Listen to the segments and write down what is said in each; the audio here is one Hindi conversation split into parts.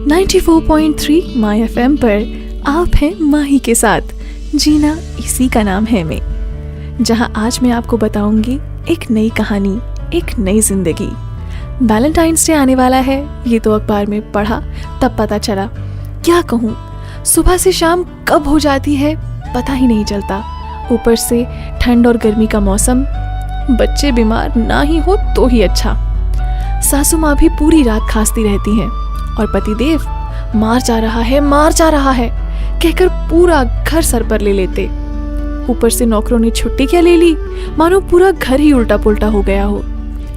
94.3 माय एफएम पर आप हैं माही के साथ। जीना इसी का नाम है मैं, जहां आज मैं आपको बताऊंगी एक नई कहानी, एक नई जिंदगी। वैलेंटाइंस डे आने वाला है, ये तो अखबार में पढ़ा तब पता चला। क्या कहूँ, सुबह से शाम कब हो जाती है पता ही नहीं चलता। ऊपर से ठंड और गर्मी का मौसम, बच्चे बीमार ना ही हो तो ही अच्छा। सासू माँ भी पूरी रात खांसती रहती हैं और पतिदेव मार जा रहा है कहकर पूरा घर सर पर ले लेते। ऊपर से नौकरों ने छुट्टी क्या ले ली, मानो पूरा घर ही उल्टा पुल्टा हो गया हो।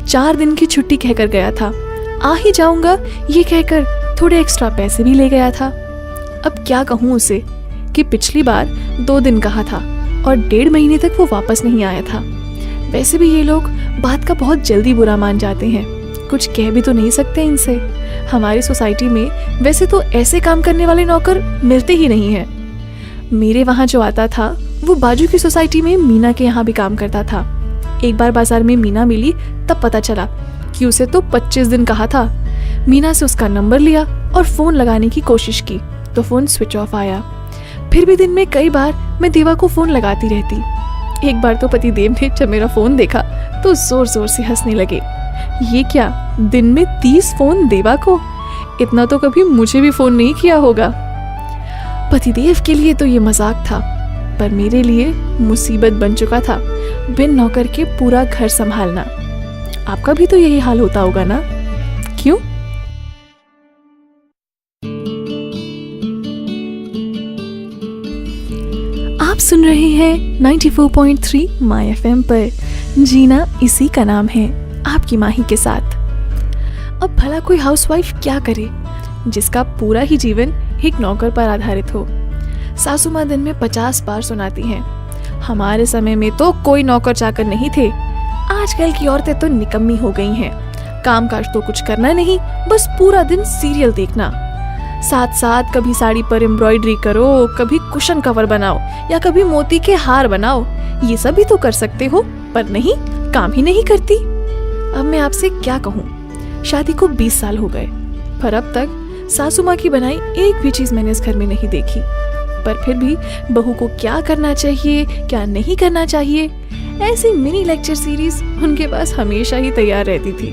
4 दिन की छुट्टी कहकर गया था, आ ही जाऊंगा ये कहकर थोड़े एक्स्ट्रा पैसे भी ले गया था। अब क्या कहूँ उसे कि पिछली बार 2 दिन कहा था और 1.5 महीने तक वो वापस नहीं आया था। वैसे भी ये लोग बात का बहुत जल्दी बुरा मान जाते हैं, कुछ कह भी तो नहीं सकते इनसे। हमारी सोसाइटी में वैसे तो ऐसे काम करने वाले नौकर मिलते ही नहीं हैं। मेरे वहाँ जो आता था वो बाजू की सोसाइटी में मीना के यहाँ भी काम करता था। एक बार बाजार में मीना मिली तब पता चला कि उसे तो 25 दिन कहा था। मीना से उसका नंबर लिया और फोन लगाने की कोशिश की तो फोन स्विच ऑफ आया। फिर भी दिन में कई बार मैं देवा को फोन लगाती रहती। एक बार तो पतिदेव ने जब मेरा फोन देखा तो जोर जोर से हंसने लगे। ये क्या, दिन में 30 फोन देवा को? इतना तो कभी मुझे भी फोन नहीं किया होगा। पतिदेव के लिए तो ये मजाक था, पर मेरे लिए मुसीबत बन चुका था बिन नौकर के पूरा घर संभालना। आपका भी तो यही हाल होता होगा ना? क्यों? आप सुन रहे हैं 94.3 माय एफएम पर जीना इसी का नाम है, आपकी माही के साथ। अब भला कोई हाउसवाइफ क्या करे जिसका पूरा ही जीवन एक नौकर पर आधारित हो। सासू माँ दिन में 50 बार सुनाती हैं, हमारे समय में तो कोई नौकर चाकर नहीं थे, आजकल की औरतें तो निकम्मी हो गई हैं। काम काज तो कुछ करना नहीं, बस पूरा दिन सीरियल देखना। साथ साथ कभी साड़ी पर एम्ब्रॉयडरी करो, कभी कुशन कवर बनाओ या कभी मोती के हार बनाओ। ये सब भी तो कर सकते हो, पर नहीं, काम ही नहीं करती। अब मैं आपसे क्या कहूँ, शादी को 20 साल हो गए, पर अब तक सासू माँ की बनाई एक भी चीज मैंने इस घर में नहीं देखी। पर फिर भी बहू को क्या करना चाहिए, क्या नहीं करना चाहिए, ऐसी मिनी लेक्चर सीरीज उनके पास हमेशा ही तैयार रहती थी।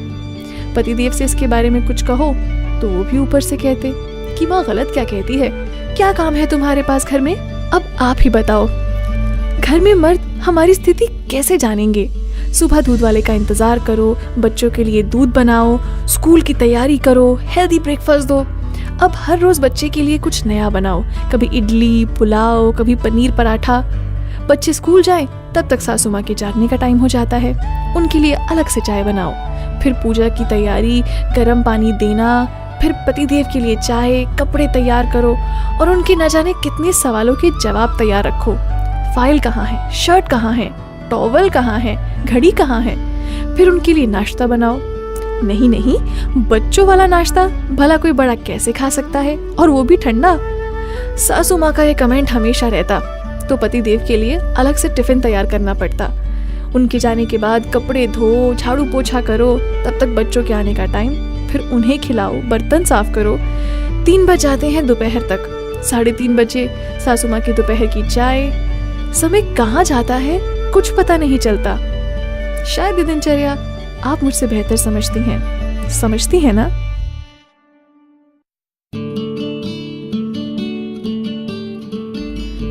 पतिदेव से इसके बारे में कुछ कहो तो वो भी ऊपर से कहते कि माँ गलत क्या कहती है, क्या काम है तुम्हारे पास घर में, अब आप ही बताओ। घर में मर्द हमारी स्थिति कैसे जानेंगे? सुबह दूध वाले का इंतजार करो, बच्चों के लिए दूध बनाओ, स्कूल की तैयारी करो, हेल्दी ब्रेकफास्ट दो। अब हर रोज बच्चे के लिए कुछ नया बनाओ, कभी इडली पुलाव, कभी पनीर पराठा। बच्चे स्कूल जाएं तब तक सासू माँ के जागने का टाइम हो जाता है, उनके लिए अलग से चाय बनाओ, फिर पूजा की तैयारी, गर्म पानी देना, फिर पतिदेव के लिए चाय, कपड़े तैयार करो और उनके न जाने कितने सवालों के जवाब तैयार रखो। फाइल कहाँ है, शर्ट कहाँ है, टॉवल कहाँ है, घड़ी कहाँ है। फिर उनके लिए नाश्ता बनाओ। नहीं, बच्चों वाला नाश्ता भला कोई बड़ा कैसे खा सकता है, और वो भी ठंडा। सासू माँ का ये कमेंट हमेशा रहता, तो पतिदेव के लिए अलग से टिफिन तैयार करना पड़ता। उनके जाने के बाद कपड़े धो, झाड़ू पोछा करो, तब तक बच्चों के आने का टाइम, फिर उन्हें खिलाओ, बर्तन साफ करो। 3 बज जाते हैं दोपहर तक, 3:30 बजे सासू माँ की दोपहर की चाय। समय कहाँ जाता है कुछ पता नहीं चलता। शायद ये दिनचर्या आप मुझसे बेहतर समझती हैं ना?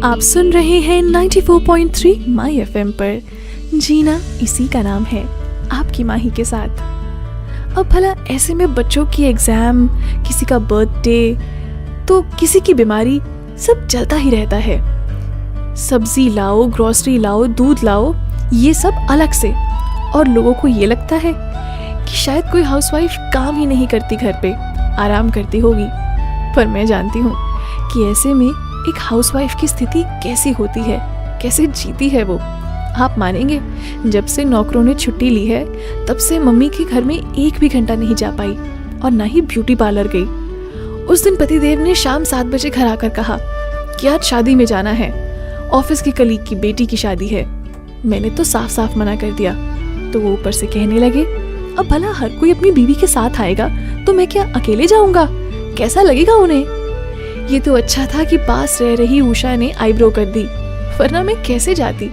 आप सुन रहे हैं 94.3 माय एफएम पर जीना इसी का नाम है, आपकी माही के साथ। अब भला ऐसे में बच्चों की एग्जाम, किसी का बर्थडे, तो किसी की बीमारी, सब चलता ही रहता है। सब्जी लाओ, ग्रोसरी लाओ, दूध लाओ, ये सब अलग से। और लोगों को ये लगता है कि शायद कोई हाउसवाइफ काम ही नहीं करती, घर पे आराम करती होगी। पर मैं जानती हूँ कि ऐसे में एक हाउसवाइफ की स्थिति कैसी होती है, कैसे जीती है वो। आप मानेंगे, जब से नौकरों ने छुट्टी ली है तब से मम्मी के घर में 1 भी घंटा नहीं जा पाई और ना ही ब्यूटी पार्लर गई। उस दिन पतिदेव ने शाम 7 बजे घर आकर कहा कि आज शादी में जाना है, ऑफिस की कलीग की बेटी की शादी है। मैंने तो साफ साफ मना कर दिया, तो वो ऊपर से कहने लगे, अब भला हर कोई अपनी बीवी के साथ आएगा तो मैं क्या अकेले जाऊंगा? कैसा लगेगा उन्हें। ये तो अच्छा था कि पास रह रही उषा ने आईब्रो कर दी, वरना मैं कैसे जाती।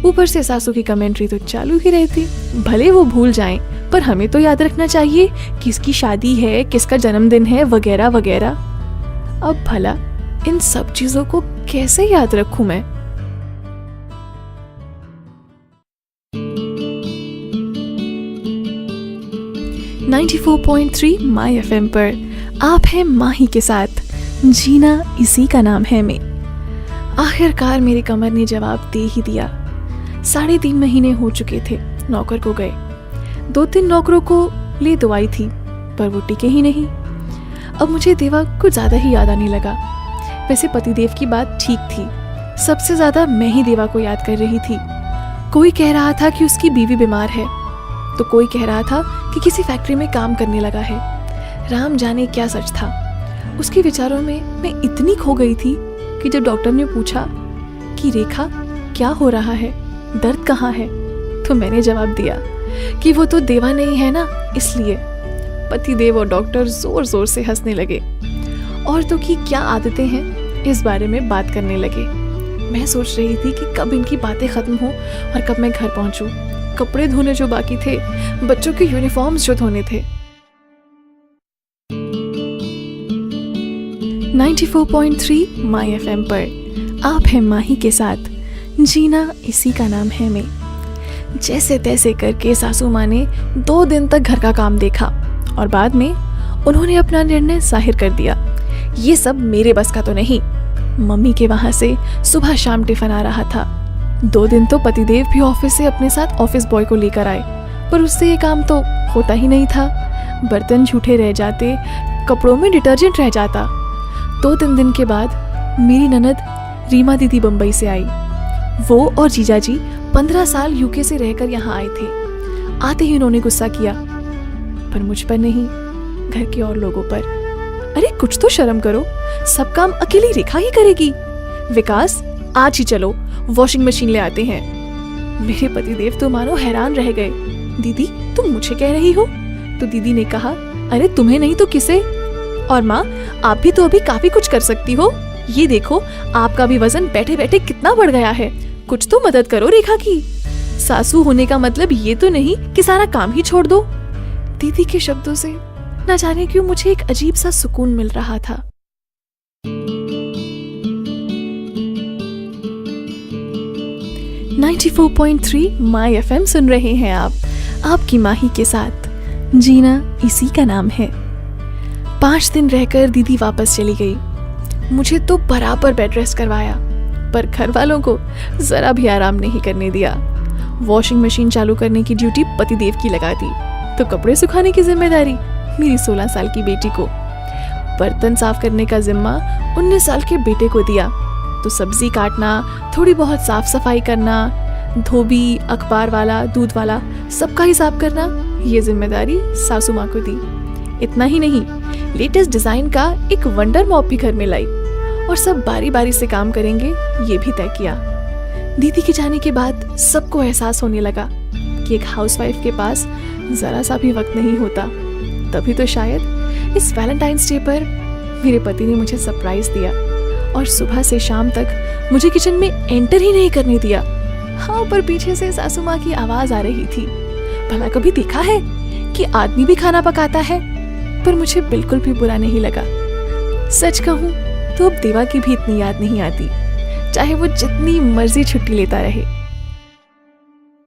ऊपर से सासू की कमेंट्री तो चालू ही रहती। भले वो भूल जाएं, पर हमें तो याद रखना चाहिए किसकी शादी है, किसका जन्मदिन है, वगैरह वगैरह। अब भला इन सब चीजों को कैसे याद रखूं मैं। .3 माई एफएम पर आप हैं माही के साथ। जीना इसी का नाम है में। आखिरकार मेरी कमर ने जवाब दे ही दिया। 3.5 महीने हो चुके थे नौकर को गए। 2-3 नौकरों को ले तो आई थी, पर वो टिके ही नहीं। अब मुझे देवा कुछ ज्यादा ही याद आने लगा। वैसे पतिदेव की बात ठीक थी, सबसे ज्यादा मैं ही देवा को याद कर रही थी। कोई कह रहा था कि उसकी बीवी बीमार है, तो कोई कह रहा था कि किसी फैक्ट्री में काम करने लगा है। राम जाने क्या सच था। उसके विचारों में मैं इतनी खो गई थी कि जब डॉक्टर ने पूछा कि रेखा क्या हो रहा है, दर्द कहाँ है, तो मैंने जवाब दिया कि वो तो देवा नहीं है ना, इसलिए। पतिदेव और डॉक्टर जोर जोर से हंसने लगे। औरतों की क्या आदतें हैं, इस बारे में बात करने लगे। मैं सोच रही थी कि कब इनकी बातें खत्म हो और कब मैं घर पहुंचूं। कपड़े धोने जो बाकी थे, बच्चों के यूनिफॉर्म्स जो धोने थे। 94.3 माई एफएम पर आप हैं माही के साथ। जीना इसी का नाम है में। जैसे तैसे करके सासू माँ ने 2 दिन तक घर का काम देखा और बाद में उन्होंने अपना निर्णय जाहिर कर दिया। ये सब मेरे बस का तो नहीं। मम्मी के वहां से सुबह शाम टिफिन आ रहा था। 2 दिन तो पतिदेव भी ऑफिस से अपने साथ ऑफिस बॉय को लेकर आए, पर उससे ये काम तो होता ही नहीं था। बर्तन झूठे रह जाते, कपड़ों में डिटर्जेंट रह जाता। 2-3 दिन के बाद मेरी ननद रीमा दीदी बम्बई से आई। वो और जीजाजी 15 साल यूके से रहकर यहाँ आए थे। आते ही उन्होंने गुस्सा किया, पर मुझ पर नहीं, घर के और लोगों पर। अरे कुछ तो शर्म करो, सब काम अकेली रेखा ही करेगी। विकास आज ही चलो, वॉशिंग मशीन ले आते हैं। मेरे पतिदेव तो मानो हैरान रह गए। दीदी तुम मुझे कह रही हो? तो दीदी ने कहा, अरे तुम्हें नहीं तो किसे? और माँ आप भी तो अभी काफी कुछ कर सकती हो। ये देखो आपका भी वजन बैठे बैठे कितना बढ़ गया है। कुछ तो मदद करो रेखा की। सासू होने का मतलब ये तो नहीं कि सारा काम ही छोड़ दो। दीदी के शब्दों से न जाने क्यों मुझे एक अजीब सा सुकून मिल रहा था। .3 माई एफएम सुन रहे हैं आप, आपकी माही के साथ। जीना इसी का नाम है। 5 दिन रहकर दीदी वापस चली गई। मुझे तो बराबर बेड रेस्ट करवाया, पर घर वालों को जरा भी आराम नहीं करने दिया। वॉशिंग मशीन चालू करने की ड्यूटी पतिदेव की लगा दी, तो कपड़े सुखाने की जिम्मेदारी मेरी 16 साल की बेटी को। बर्तन साफ करने का जिम्मा 19 साल के बेटे को दिया, तो सब्जी काटना, थोड़ी बहुत साफ सफाई करना, धोबी, अखबार वाला, दूध वाला, सबका हिसाब करना, ये जिम्मेदारी सासू माँ को दी। इतना ही नहीं, लेटेस्ट डिजाइन का एक वंडर मॉप भी घर में लाई और सब बारी बारी से काम करेंगे, ये भी तय किया। दीदी के जाने के बाद सबको एहसास होने लगा कि एक हाउसवाइफ के पास जरा सा भी वक्त नहीं होता। तभी तो शायद इस वैलेंटाइंस डे पर मेरे पति ने मुझे सरप्राइज दिया और सुबह से शाम तक मुझे किचन में एंटर ही नहीं करने दिया। हाँ, पर पीछे से सासू माँ की आवाज आ रही थी। भला कभी देखा है कि आदमी भी खाना पकाता है? पर मुझे बिल्कुल भी बुरा नहीं लगा। सच कहूँ तो अब देवा की भी इतनी याद नहीं आती, चाहे वो जितनी मर्जी छुट्टी लेता रहे।